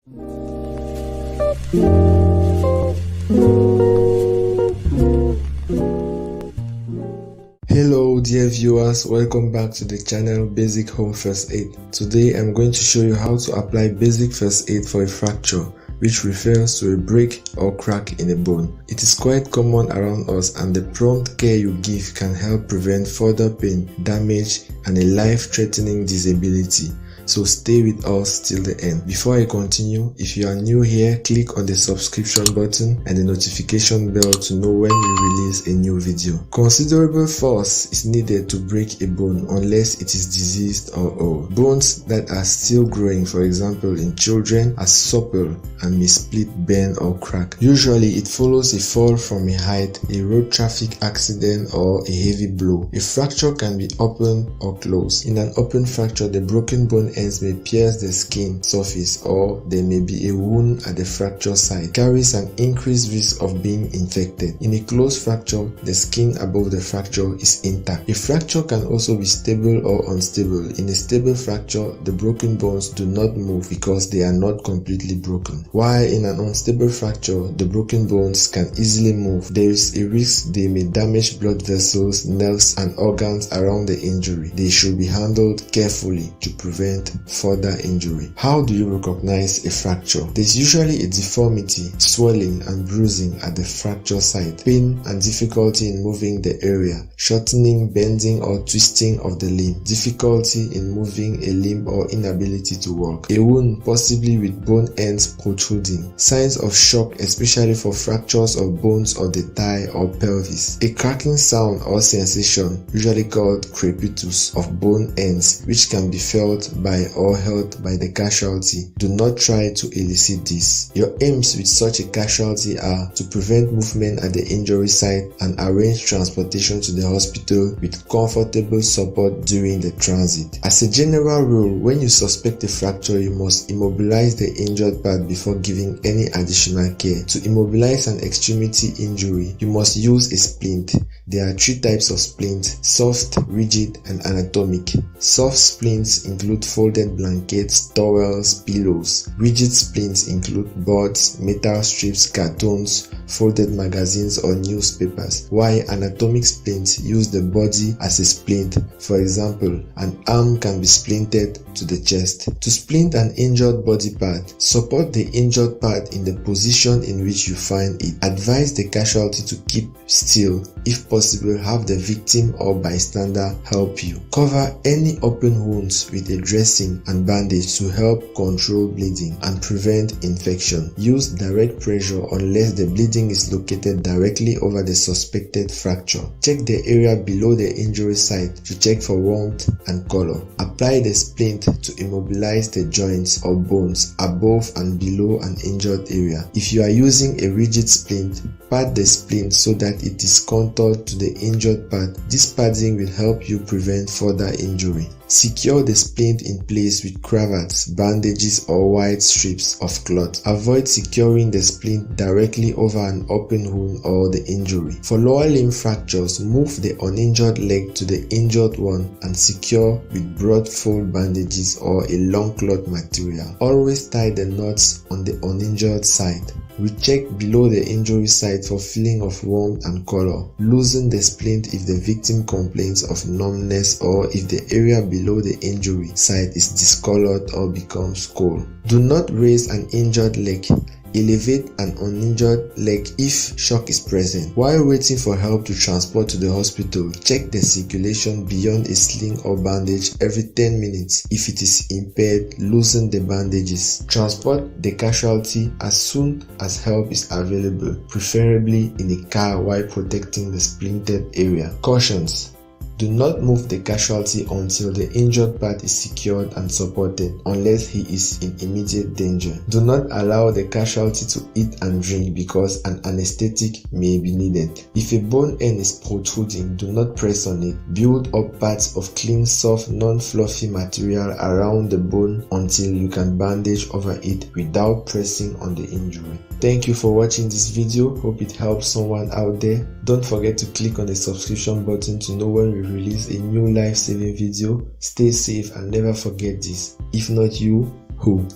Hello dear viewers, welcome back to the channel Basic Home First Aid. Today I'm going to show you how to apply basic first aid for a fracture, which refers to a break or crack in a bone. It is quite common around us, and the prompt care you give can help prevent further pain, damage and a life-threatening disability. So stay with us till the end. Before I continue, if you are new here, click on the subscription button and the notification bell to know when we release a new video. Considerable force is needed to break a bone unless it is diseased or old. Bones that are still growing, for example in children, are supple and may split, bend or crack. Usually it follows a fall from a height, a road traffic accident or a heavy blow. A fracture can be open or closed. In an open fracture, the broken bone ends may pierce the skin surface, or there may be a wound at the fracture site. Carries an increased risk of being infected. In a closed fracture, the skin above the fracture is intact. A fracture can also be stable or unstable. In a stable fracture, the broken bones do not move because they are not completely broken. While in an unstable fracture, the broken bones can easily move. There is a risk they may damage blood vessels, nerves and organs around the injury. They should be handled carefully to prevent further injury. How do you recognize a fracture? There's usually a deformity, swelling and bruising at the fracture site, pain and difficulty in moving the area, shortening, bending or twisting of the limb, difficulty in moving a limb or inability to walk, a wound possibly with bone ends protruding, signs of shock especially for fractures of bones of the thigh or pelvis, a cracking sound or sensation usually called crepitus of bone ends which can be felt by or held by the casualty. Do not try to elicit this. Your aims with such a casualty are to prevent movement at the injury site and arrange transportation to the hospital with comfortable support during the transit. As a general rule, when you suspect a fracture, you must immobilize the injured part before giving any additional care. To immobilize an extremity injury, you must use a splint. There are three types of splints: soft, rigid and anatomic. Soft splints include folded blankets, towels, pillows. Rigid splints include boards, metal strips, cartons, folded magazines or newspapers, while anatomic splints use the body as a splint. For example, an arm can be splinted to the chest. To splint an injured body part, support the injured part in the position in which you find it. Advise the casualty to keep still. If possible, have the victim or bystander help you. Cover any open wounds with a dressing and bandage to help control bleeding and prevent infection. Use direct pressure unless the bleeding is located directly over the suspected fracture. Check the area below the injury site to check for warmth and color. Apply the splint to immobilize the joints or bones above and below an injured area. If you are using a rigid splint, pad the splint so that it is contoured to the injured part. This padding will help you prevent further injury. Secure the splint in place with cravats, bandages or wide strips of cloth. Avoid securing the splint directly over an open wound or the injury. For lower limb fractures, move the uninjured leg to the injured one and secure with broad fold bandages or a long cloth material. Always tie the knots on the uninjured side. Recheck below the injury site for feeling of warmth and color. Loosen the splint if the victim complains of numbness or if the area below the injury site is discolored or becomes cold. Do not raise an injured leg. Elevate an uninjured leg if shock is present. While waiting for help to transport to the hospital, check the circulation beyond a sling or bandage every 10 minutes. If it is impaired, loosen the bandages. Transport the casualty as soon as help is available, preferably in a car while protecting the splintered area. Cautions: do not move the casualty until the injured part is secured and supported unless he is in immediate danger. Do not allow the casualty to eat and drink because an anesthetic may be needed. If a bone end is protruding, do not press on it. Build up parts of clean, soft, non-fluffy material around the bone until you can bandage over it without pressing on the injury. Thank you for watching this video. Hope it helps someone out there. Don't forget to click on the subscription button to know when we release a new life-saving video. Stay safe and never forget this: if not you, who?